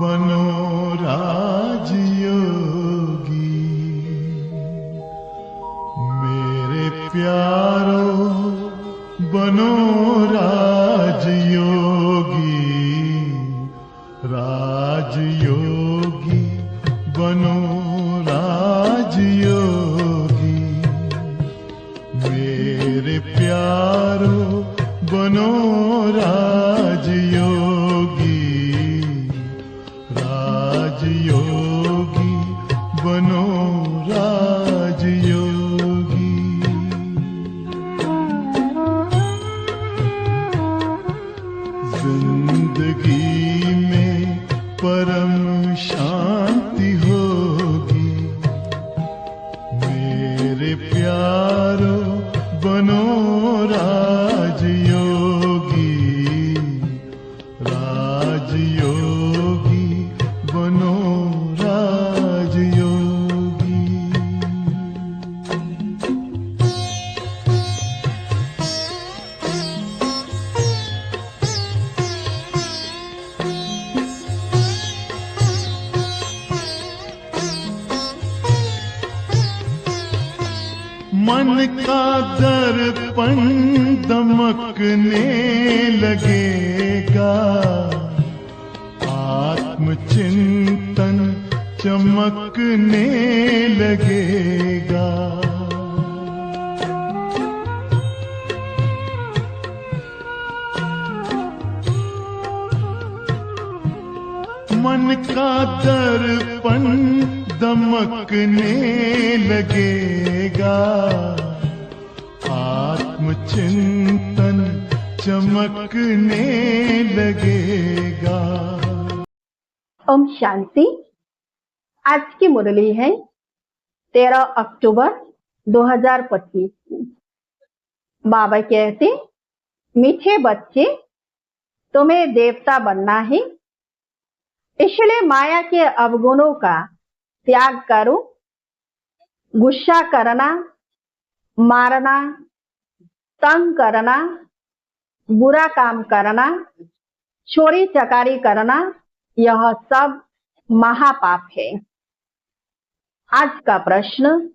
बनो राजयोगी। मेरे प्यारो बनो राजयोगी, राजयोगी बनो राजयोगी। मेरे प्यारो बनो राजयोगी, राजयोगी बनो राजयोगी। जिंदगी में परम शांति होगी। मेरे प्यारो बनो राजयोगी, राजयोगी बनो राजयोगी। मन का दर्पण दमकने लगेगा, आत्मचिंतन चमकने लगेगा। मन का दर्पण दमकने लगेगा, आत्मचिंतन चमकने लगेगा। ओम शांति। आज की मुरली है 13 अक्टूबर 2025 की। बाबा कहते, मीठे बच्चे तुम्हें देवता बनना है, इसलिए माया के अवगुणों का त्याग करो। गुस्सा करना, मारना, तंग करना, बुरा काम करना, चोरी चकारी करना, यह सब महापाप है। आज का प्रश्न,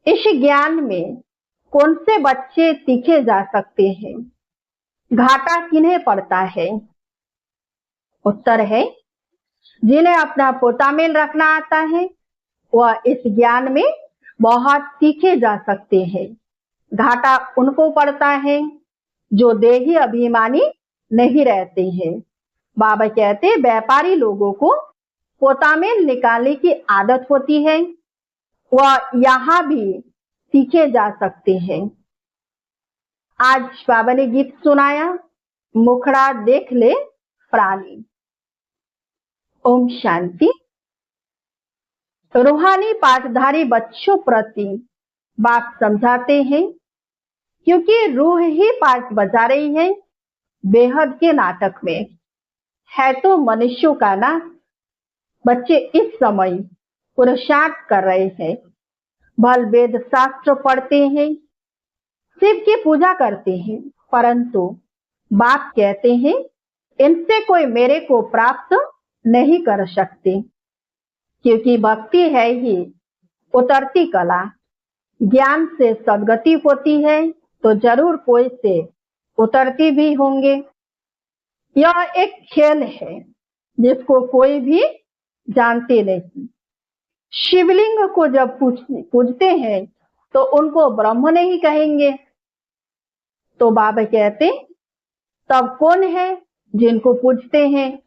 इस ज्ञान में कौन से बच्चे सीखे जा सकते हैं? घाटा किन्हें पड़ता है? उत्तर है, जिन्हें अपना पोतामेल रखना आता है वह इस ज्ञान में बहुत सीखे जा सकते हैं। घाटा उनको पड़ता है जो देही अभिमानी नहीं रहते हैं। बाबा कहते, व्यापारी लोगों को पोतामेल निकालने की आदत होती है, वह यहाँ भी सीखे जा सकते हैं। आज बाबा ने गीत सुनाया, मुखड़ा देख ले प्राणी। ओम शांति। रूहानी पाठधारी बच्चों प्रति बाप समझाते हैं, क्योंकि रूह ही पाठ बजा रही है बेहद के नाटक में। है तो मनुष्यों का ना। बच्चे इस समय पुरुषार्थ कर रहे हैं, बल वेद शास्त्र पढ़ते हैं, शिव की पूजा करते हैं, परंतु बाप कहते हैं इनसे कोई मेरे को प्राप्त नहीं कर सकते, क्योंकि भक्ति है ही उतरती कला। ज्ञान से सदगति होती है तो जरूर कोई से उतरती भी होंगे। यह एक खेल है जिसको कोई भी जानते नहीं। शिवलिंग को जब पूजते हैं तो उनको ब्रह्म नहीं कहेंगे। तो बाबा कहते, तब कौन है जिनको पूजते हैं?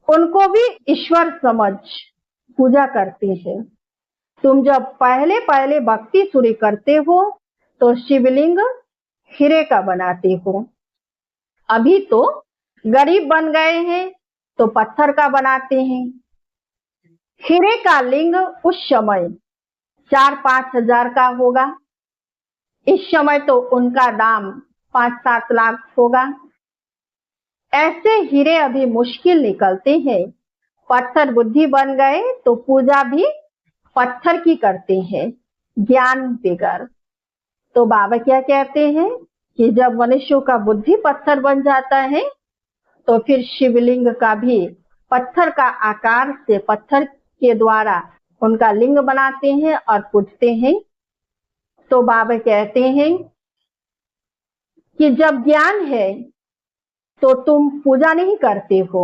उनको भी ईश्वर समझ पूजा करते हैं। तुम जब पहले पहले भक्ति शुरू करते हो तो शिवलिंग हीरे का बनाते हो। अभी तो गरीब बन गए हैं तो पत्थर का बनाते हैं। हीरे का लिंग उस समय 4-5 हजार का होगा, इस समय तो उनका दाम 5-7 लाख होगा। ऐसे हीरे अभी मुश्किल निकलते हैं। पत्थर बुद्धि बन गए तो पूजा भी पत्थर की करते हैं, ज्ञान बगैर। तो बाबा क्या कहते हैं कि जब मनुष्यों का बुद्धि पत्थर बन जाता है तो फिर शिवलिंग का भी पत्थर का आकार से पत्थर के द्वारा उनका लिंग बनाते हैं और पूजते हैं। तो बाबा कहते हैं कि जब ज्ञान है तो तुम पूजा नहीं करते हो,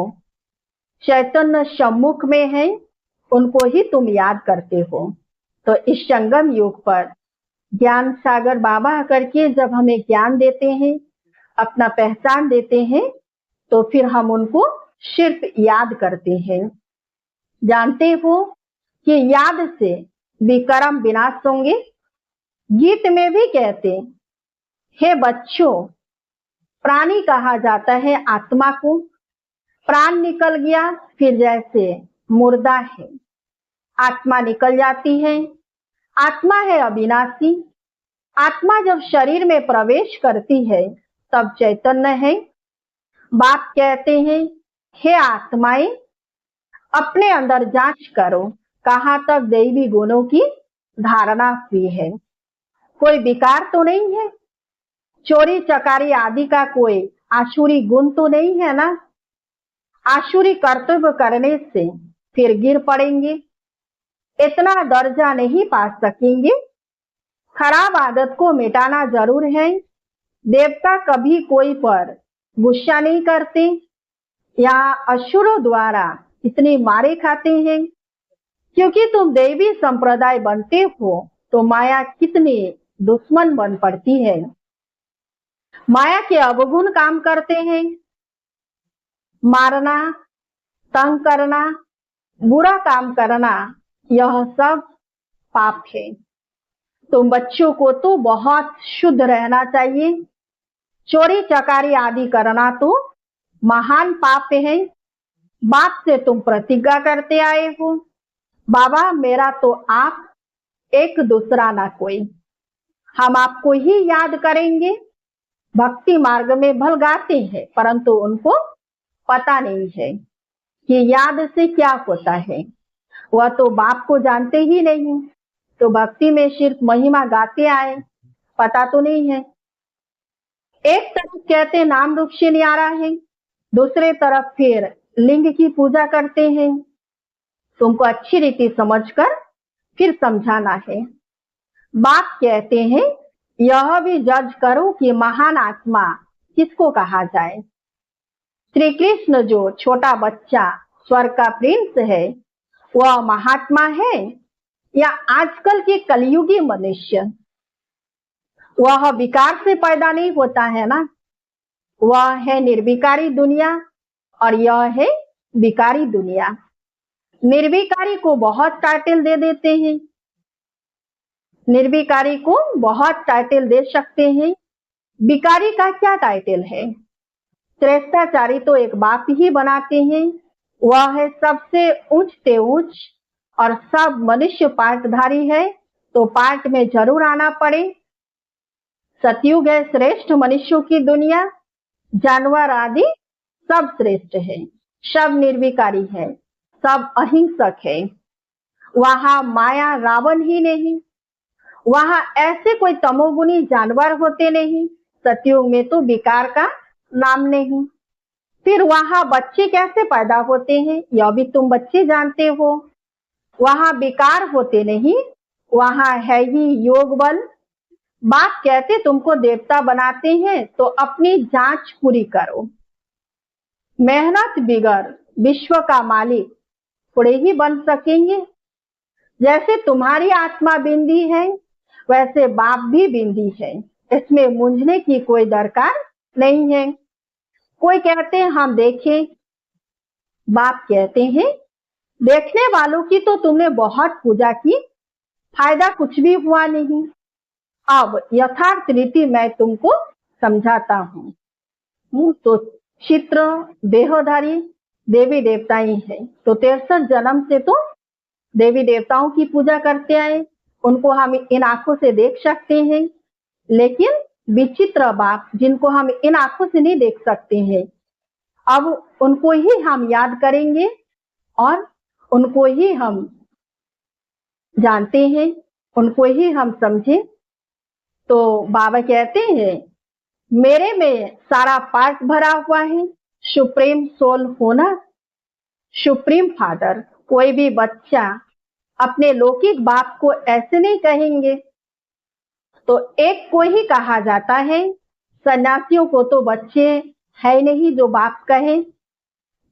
चैतन्य सम्मुख में है, उनको ही तुम याद करते हो। तो इस संगम युग पर ज्ञान सागर बाबा करके जब हमें ज्ञान देते हैं, अपना पहचान देते हैं, तो फिर हम उनको सिर्फ याद करते हैं। जानते हो कि याद से विकर्म विनाश होंगे। गीत में भी कहते, हे बच्चों, प्राणी कहा जाता है आत्मा को। प्राण निकल गया फिर जैसे मुर्दा है, आत्मा निकल जाती है। आत्मा है अविनाशी। आत्मा जब शरीर में प्रवेश करती है तब चैतन्य है। बाप कहते हैं, हे आत्माएं, अपने अंदर जांच करो कहाँ तक दैवी गुणों की धारणा हुई है। कोई विकार तो नहीं है, चोरी चकारी आदि का कोई आसुरी गुण तो नहीं है ना। आसुरी कर्तव्य करने से फिर गिर पड़ेंगे, इतना दर्जा नहीं पा सकेंगे। खराब आदत को मिटाना जरूर है। देवता कभी कोई पर गुस्सा नहीं करते या असुरों द्वारा इतनी मारे खाते हैं, क्योंकि तुम देवी संप्रदाय बनते हो तो माया कितनी दुश्मन बन पड़ती है। माया के अवगुण काम करते हैं, मारना, तंग करना, बुरा काम करना, यह सब पाप है। तुम बच्चों को तो बहुत शुद्ध रहना चाहिए। चोरी चकारी आदि करना तो महान पाप है। बाप से तुम प्रतिज्ञा करते आए हो, बाबा मेरा तो आप, एक दूसरा ना कोई, हम आपको ही याद करेंगे। भक्ति मार्ग में भल गाते हैं, परंतु उनको पता नहीं है कि याद से क्या होता है। वह तो बाप को जानते ही नहीं, तो भक्ति में सिर्फ महिमा गाते आए, पता तो नहीं है। एक तरफ कहते नाम रूप से न्यारा है, दूसरे तरफ फिर लिंग की पूजा करते हैं। तुमको अच्छी रीति समझकर फिर समझाना है। बाप कहते हैं, यह भी जज करो कि महान आत्मा किसको कहा जाए। श्री कृष्ण जो छोटा बच्चा स्वर्ग का प्रिंस है, वह महात्मा है या आजकल के कलयुगी मनुष्य? वह विकार से पैदा नहीं होता है ना। वह है निर्विकारी दुनिया और यह है विकारी दुनिया। निर्विकारी को बहुत टाइटल दे देते हैं, निर्विकारी को बहुत टाइटल दे सकते हैं। विकारी का क्या टाइटल है? श्रेष्ठाचारी तो एक बाप ही बनाते हैं। वह है सबसे ऊंच से ऊंच और सब मनुष्य पाठधारी है, तो पाठ में जरूर आना पड़े। सतयुग है श्रेष्ठ मनुष्यों की दुनिया, जानवर आदि सब श्रेष्ठ है, सब निर्विकारी है, सब अहिंसक है। वहां माया रावण ही नहीं, वहां ऐसे कोई तमोगुनी जानवर होते नहीं। सतयुग में तो विकार का नाम नहीं। फिर वहां बच्चे कैसे पैदा होते हैं, यह भी तुम बच्चे जानते हो। वहां विकार होते नहीं, वहां है ही योग बल। बाप कहते तुमको देवता बनाते हैं तो अपनी जांच पूरी करो। मेहनत बिगर विश्व का मालिक थोड़े ही बन सकेंगे। जैसे तुम्हारी आत्मा बिंदी है, वैसे बाप भी बिंदी है, इसमें मूंझने की कोई दरकार नहीं है। कोई कहते हैं हम देखें, बाप कहते हैं देखने वालों की तो तुमने बहुत पूजा की, फायदा कुछ भी हुआ नहीं। अब यथार्थ रीति मैं तुमको समझाता हूँ। तो चित्र देहधारी देवी देवता ही है, तो 63 जन्म से तो देवी देवताओं की पूजा करते आए, उनको हम इन आंखों से देख सकते हैं। लेकिन विचित्र बाप जिनको हम इन आंखों से नहीं देख सकते हैं, अब उनको ही हम याद करेंगे और उनको ही हम जानते हैं, उनको ही हम समझे। तो बाबा कहते हैं मेरे में सारा पार्ट भरा हुआ है, सुप्रीम सोल होना, सुप्रीम फादर, कोई भी बच्चा अपने लौकिक बाप को ऐसे नहीं कहेंगे। तो एक को ही कहा जाता है। सन्यासियों को तो बच्चे है नहीं जो बाप कहे।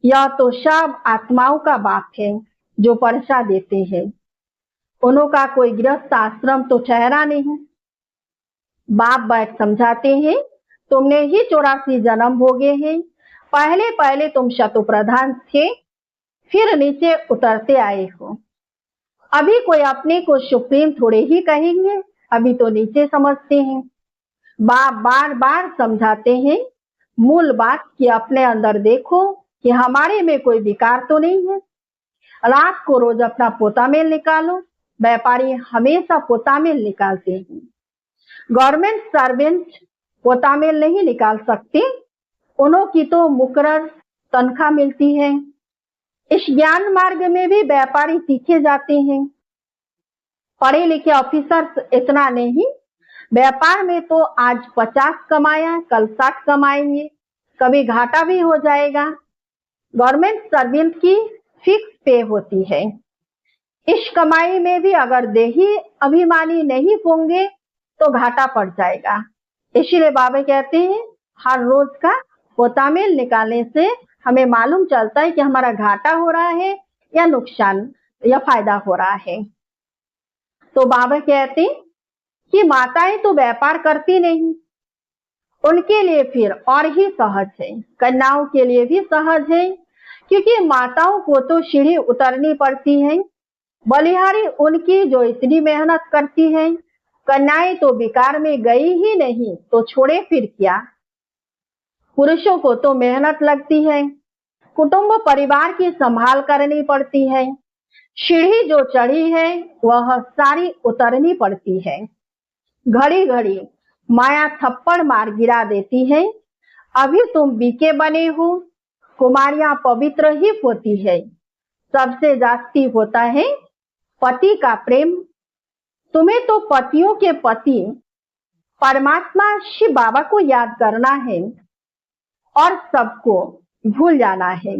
यह तो सब आत्माओं का बाप है जो परीक्षा देते हैं। उनका कोई गृहस्थ आश्रम तो ठहरा नहीं। बाप बैठ समझाते हैं, तुमने ही 84 जन्म भोगे हैं। पहले पहले तुम शतुप्रधान थे, फिर नीचे उतरते आए हो। अभी कोई अपने को सुप्रीम थोड़े ही कहेंगे, अभी तो नीचे समझते हैं। बाप बार बार समझाते हैं, मूल बात कि अपने अंदर देखो कि हमारे में कोई विकार तो नहीं है। रात को रोज अपना पोता मेल निकालो। व्यापारी हमेशा पोता मेल निकालते हैं। गवर्नमेंट सर्वेंट पोता मेल नहीं निकाल सकते, उन्हों की तो मुकर्रर तनख्वाह मिलती है। इस ज्ञान मार्ग में भी व्यापारी सीखे जाते हैं। पढ़े लिखे ऑफिसर्स इतना नहीं, व्यापार में तो आज 50 कमाया, कल 60 कमाएंगे, कभी घाटा भी हो जाएगा। गवर्नमेंट सर्वेंट की फिक्स पे होती है। इस कमाई में भी अगर देही अभिमानी नहीं होंगे तो घाटा पड़ जाएगा। इसीलिए बाबा कहते हैं, हर रोज का पोता मेल निकालने से हमें मालूम चलता है कि हमारा घाटा हो रहा है या नुकसान या फायदा हो रहा है। तो बाबा कहते हैं कि माताएं तो व्यापार करती नहीं, उनके लिए फिर और ही सहज है। कन्याओं के लिए भी सहज है, क्योंकि माताओं को तो सीढ़ी उतरनी पड़ती है। बलिहारी उनकी जो इतनी मेहनत करती है। कन्याएं तो विकार में गई ही नहीं तो छोड़े फिर क्या। पुरुषों को तो मेहनत लगती है, कुटुंब परिवार की संभाल करनी पड़ती है। सीढ़ी जो चढ़ी है वह सारी उतरनी पड़ती है। घड़ी घड़ी माया थप्पड़ मार गिरा देती है। अभी तुम बीके बने हो। कुमारियां पवित्र ही होती है। सबसे जास्ती होता है पति का प्रेम। तुम्हें तो पतियों के पति परमात्मा शिव बाबा को याद करना है और सबको भूल जाना है।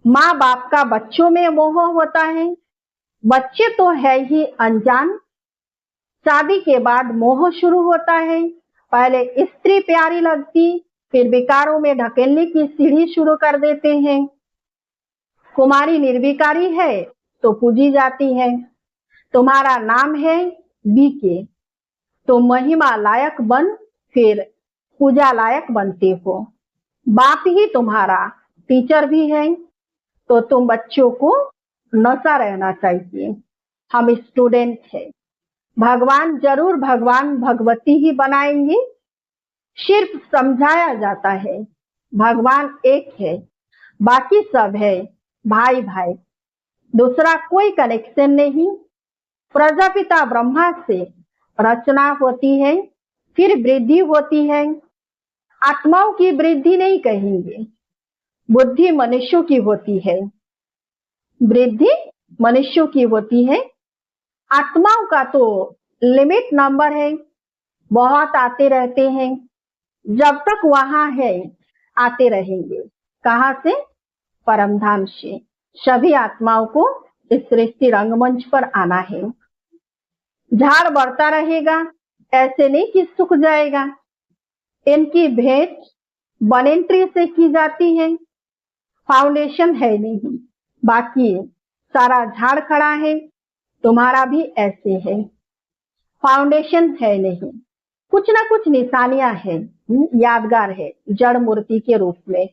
माँ बाप का बच्चों में मोह होता है। बच्चे तो है ही अनजान। शादी के बाद मोह शुरू होता है। पहले स्त्री प्यारी लगती, फिर विकारों में ढकेलने की सीढ़ी शुरू कर देते हैं। कुमारी निर्विकारी है तो पूजी जाती है। तुम्हारा नाम है बीके, तो महिमा लायक बन फिर पूजा लायक बनते हो। बाप ही तुम्हारा टीचर भी है, तो तुम बच्चों को नशा रहना चाहिए। हम स्टूडेंट हैं। भगवान जरूर भगवान भगवती ही बनाएंगे। सिर्फ समझाया जाता है भगवान एक है, बाकी सब है भाई भाई, दूसरा कोई कनेक्शन नहीं। प्रजापिता ब्रह्मा से रचना होती है, फिर वृद्धि होती है। आत्माओं की वृद्धि नहीं कहेंगे, बुद्धि मनुष्यों की होती है। वृद्धि मनुष्यों की होती है। आत्माओं का तो लिमिट नंबर है, बहुत आते रहते हैं। जब तक वहां है आते रहेंगे। कहां से? परम धाम से। सभी आत्माओं को इस सृष्टि रंगमंच पर आना है। झाड़ बढ़ता रहेगा, ऐसे नहीं कि सूख जाएगा। इनकी भेंट बनेंट्री से की जाती है। फाउंडेशन है नहीं, बाकी सारा झाड़ खड़ा है। तुम्हारा भी ऐसे है, फाउंडेशन है नहीं, कुछ ना कुछ निशानियां हैं, यादगार है जड़ मूर्ति के रूप में।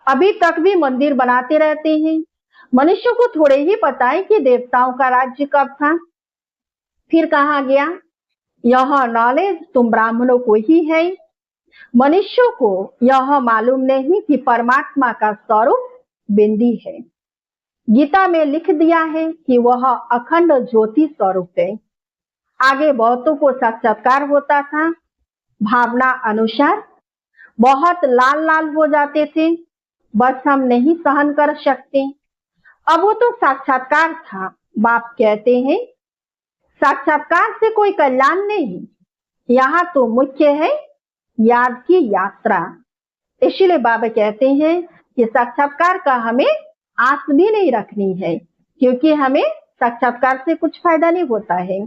अभी तक भी मंदिर बनाते रहते हैं। मनुष्य को थोड़े ही पता है कि देवताओं का राज्य कब था, फिर कहाँ गया। यह नॉलेज तुम ब्राह्मणों को ही है। मनुष्यों को यह मालूम नहीं कि परमात्मा का स्वरूप बिंदी है। गीता में लिख दिया है कि वह अखंड ज्योति स्वरूप है। आगे बहुतों को साक्षात्कार होता था, भावना अनुसार बहुत लाल लाल हो जाते थे, बस हम नहीं सहन कर सकते। अब वो तो साक्षात्कार था। बाप कहते हैं साक्षात्कार से कोई कल्याण नहीं, यहाँ तो मुख्य है याद की यात्रा। इसलिए बाबा कहते हैं कि साक्षात्कार का हमें आस भी नहीं रखनी है, क्योंकि हमें साक्षात्कार से कुछ फायदा नहीं होता है।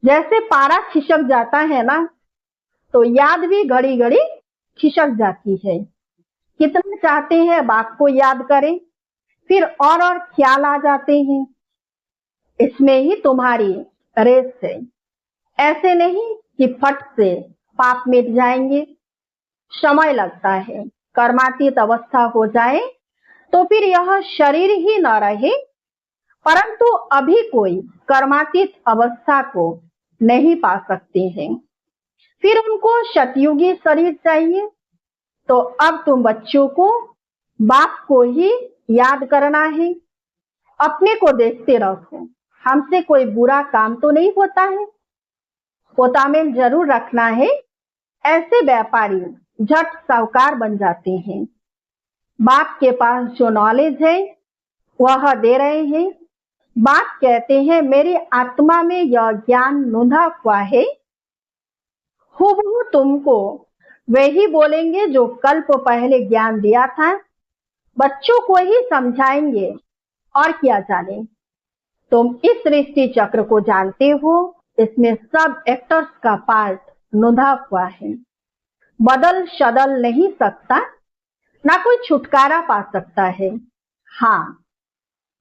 जैसे पारा खिसक जाता है ना, तो याद भी घड़ी घड़ी खिसक जाती है। कितना चाहते हैं बाप को याद करें, फिर और ख्याल आ जाते हैं। इसमें ही तुम्हारी रेस है। ऐसे नहीं कि फट से पाप मिट जाएंगे, समय लगता है। कर्मातीत अवस्था हो जाए तो फिर यह शरीर ही न रहे, परंतु अभी कोई कर्मातीत अवस्था को नहीं पा सकते हैं। फिर उनको सतयुगी शरीर चाहिए। तो अब तुम बच्चों को बाप को ही याद करना है। अपने को देखते रहो, हमसे कोई बुरा काम तो नहीं होता है। पोतामेल जरूर रखना है। ऐसे व्यापारी झट साहूकार बन जाते हैं। बाप के पास जो नॉलेज है वह दे रहे हैं। बाप कहते हैं मेरी आत्मा में यह ज्ञान नूंधा हुआ है। हूबहू तुमको वही बोलेंगे जो कल्प पहले ज्ञान दिया था। बच्चों को ही समझाएंगे और क्या जाने। तुम इस सृष्टि चक्र को जानते हो, इसमें सब एक्टर्स का पार्ट नूंधा हुआ है। बदल शदल नहीं सकता, ना कोई छुटकारा पा सकता है। हाँ,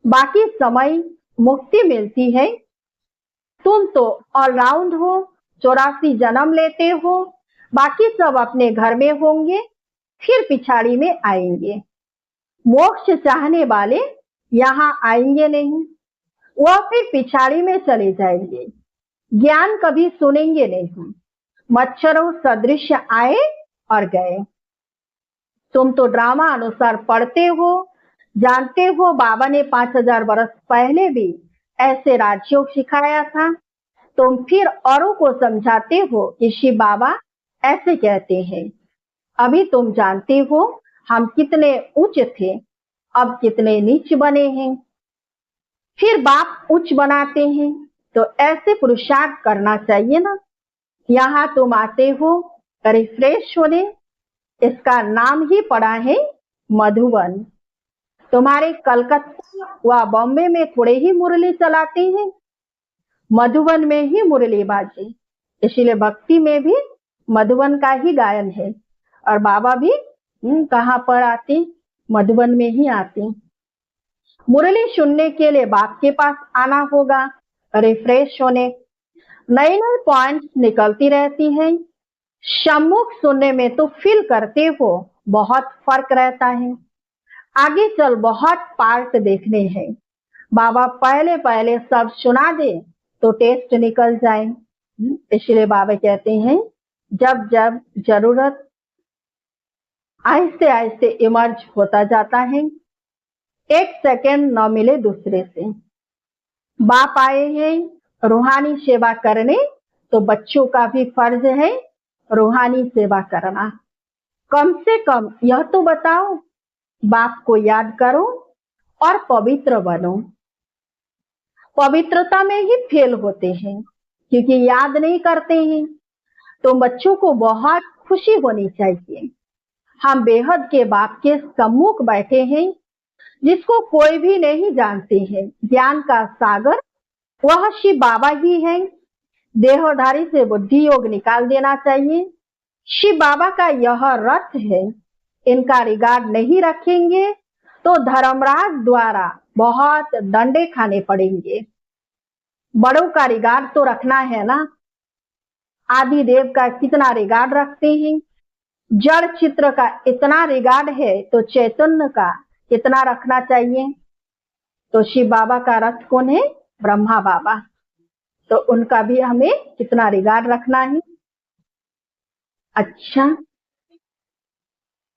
बाकी समय मुक्ति मिलती है। तुम तो ऑलराउंड हो, 84 जन्म लेते हो। बाकी सब अपने घर में होंगे, फिर पिछाड़ी में आएंगे। मोक्ष चाहने वाले यहाँ आएंगे नहीं, वह फिर पिछाड़ी में चले जाएंगे। ज्ञान कभी सुनेंगे नहीं। मच्छरों सदृश आए और गए। तुम तो ड्रामा अनुसार पढ़ते हो, जानते हो बाबा ने 5000 वर्ष पहले भी ऐसे राजयोग सिखाया था। तुम फिर औरों को समझाते हो कि शिव बाबा ऐसे कहते हैं। अभी तुम जानते हो हम कितने उच्च थे, अब कितने नीच बने हैं। फिर बाप उच्च बनाते हैं, तो ऐसे पुरुषार्थ करना चाहिए ना। यहाँ तुम आते हो रिफ्रेश होने। इसका नाम ही पड़ा है मधुबन। तुम्हारे कलकत्ता व बॉम्बे में थोड़े ही मुरली चलाते हैं, मधुबन में ही मुरली बाजी। इसीलिए भक्ति में भी मधुबन का ही गायन है। और बाबा भी कहाँ पर आते, मधुबन में ही आते। मुरली सुनने के लिए बाप के पास आना होगा, रिफ्रेश होने। नए नए पॉइंट्स निकलती रहती हैं। सम्मुख सुनने में तो फील करते हो बहुत फर्क रहता है। आगे चल बहुत पार्ट देखने हैं। बाबा पहले पहले सब सुना दे तो टेस्ट निकल जाए। इसलिए बाबा कहते हैं जब जब जरूरत आहिस्ते आहिस्ते इमर्ज होता जाता है। एक सेकेंड न मिले दूसरे से। बाप आए हैं रूहानी सेवा करने, तो बच्चों का भी फर्ज है रूहानी सेवा करना। कम से कम यह तो बताओ, बाप को याद करो और पवित्र बनो। पवित्रता में ही फेल होते हैं, क्योंकि याद नहीं करते हैं। तो बच्चों को बहुत खुशी होनी चाहिए। हम बेहद के बाप के सम्मुख बैठे हैं, जिसको कोई भी नहीं जानते हैं। ज्ञान का सागर वह शिव बाबा ही है। देहधारी से बुद्धि योग निकाल देना चाहिए। शिव बाबा का यह रथ है। इनका रिगार्ड नहीं रखेंगे तो धर्मराज द्वारा बहुत दंडे खाने पड़ेंगे। बड़ों का रिगार्ड तो रखना है ना। आदि देव का कितना रिगार्ड रखते हैं। जड़ चित्र का इतना रिगार्ड है तो चैतन्य का कितना रखना चाहिए। तो शिव बाबा का रथ कौन है? ब्रह्मा बाबा। तो उनका भी हमें कितना रिगार्ड रखना है। अच्छा,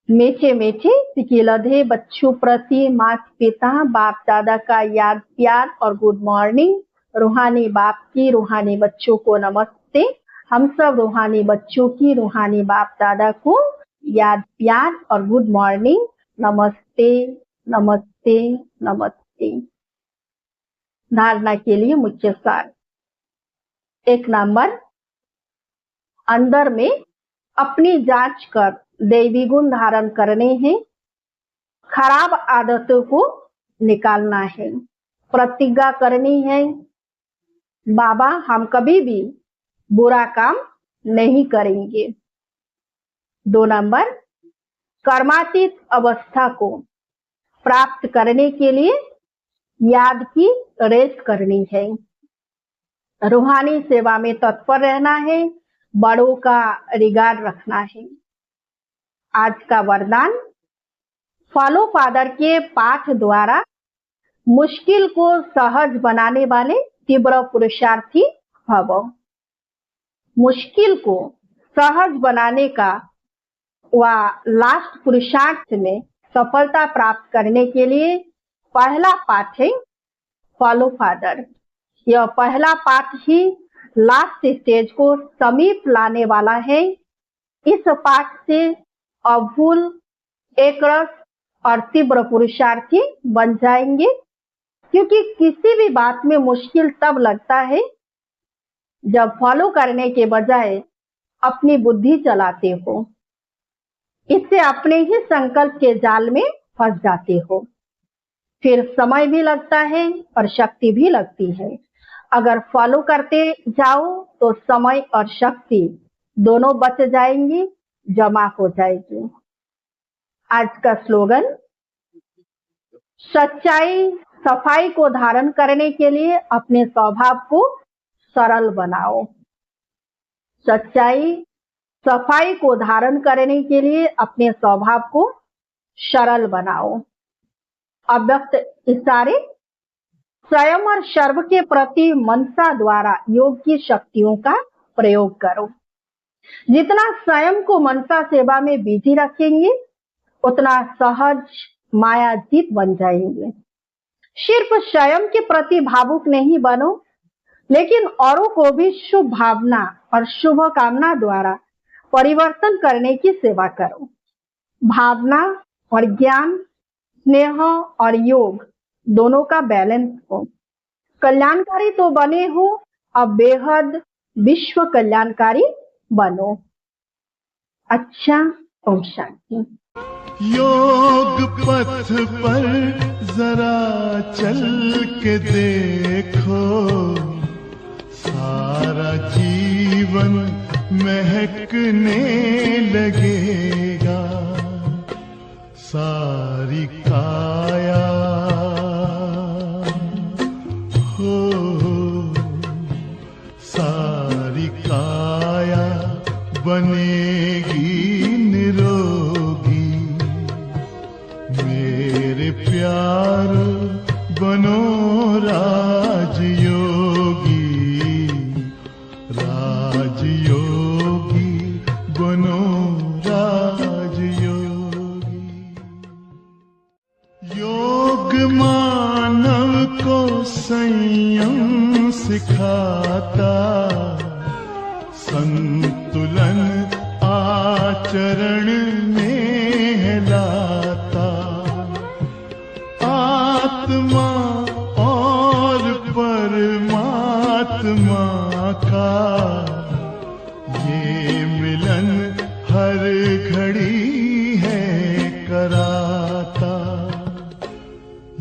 मीठे मीठे सिकिलधे बच्चों प्रति माता पिता बाप दादा का याद प्यार और गुड मॉर्निंग। रूहानी बाप की रूहानी बच्चों को नमस्ते। हम सब रूहानी बच्चों की रूहानी बाप दादा को याद प्यार और गुड मॉर्निंग। नमस्ते नमस्ते नमस्ते। धारणा के लिए मुख्य सार। 1 नंबर, अंदर में अपनी जांच कर दैवी गुण धारण करने हैं। खराब आदतों को निकालना है, प्रतिज्ञा करनी है, बाबा हम कभी भी बुरा काम नहीं करेंगे। 2 नंबर, कर्मातीत अवस्था को प्राप्त करने के लिए याद की रेस करनी है, रूहानी सेवा में तत्पर रहना है, बड़ों का रिगार्ड रखना है। आज का वरदान, फॉलो फादर के पाठ द्वारा मुश्किल को सहज बनाने वाले तीव्र पुरुषार्थी भव। मुश्किल को सहज बनाने का व लास्ट पुरुषार्थ में सफलता प्राप्त करने के लिए पहला पाठ है फॉलो फादर। यह पहला पाठ ही लास्ट स्टेज को समीप लाने वाला है। इस पाठ से अभूल, एकरस और तीव्र पुरुषार्थी बन जाएंगे, क्योंकि किसी भी बात में मुश्किल तब लगता है जब फॉलो करने के बजाय अपनी बुद्धि चलाते हो। इससे अपने ही संकल्प के जाल में फंस जाते हो, फिर समय भी लगता है और शक्ति भी लगती है। अगर फॉलो करते जाओ तो समय और शक्ति दोनों बच जाएंगी, जमा हो जाएगी। आज का स्लोगन, सच्चाई सफाई को धारण करने के लिए अपने स्वभाव को सरल बनाओ। सच्चाई सफाई को धारण करने के लिए अपने स्वभाव को सरल बनाओ। अव्यक्त इशारे, स्वयं और सर्व के प्रति मनसा द्वारा योग की शक्तियों का प्रयोग करो। जितना स्वयं को मनसा सेवा में बिजी रखेंगे, उतना सहज मायातीत बन जाएंगे। सिर्फ स्वयं के प्रति भावुक नहीं बनो, लेकिन औरों को भी शुभ भावना और शुभ कामना द्वारा परिवर्तन करने की सेवा करो। भावना और ज्ञान, स्नेह और योग दोनों का बैलेंस हो। कल्याणकारी तो बने हो, अब बेहद विश्व कल्याणकारी बनो। अच्छा, ओम शांति। योग पथ पर जरा चल के देखो, सारा जीवन महकने लगेगा। सारी काया हो, सारी काया बनेगी निरोगी। मेरे प्यार बनो राजयोगी, राजयोगी बनो राजयोगी। योग मानव को संयम सिखाता, संतुलन आचरण में लाता। आत्मा और परमात्मा का ये मिलन हर घड़ी है कराता।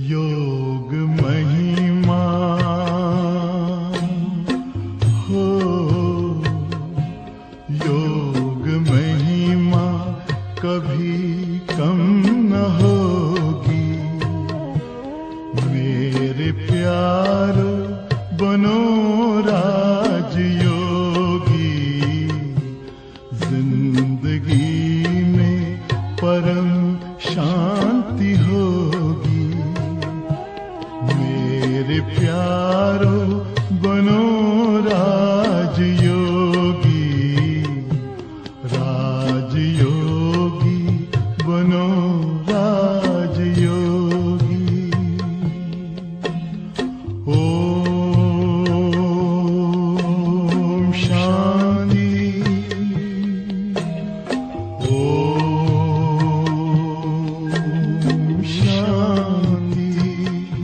योग महिमा हो, योग महिमा कभी कम न होगी। मेरे प्यार बनो राजयोगी, जिंदगी में परम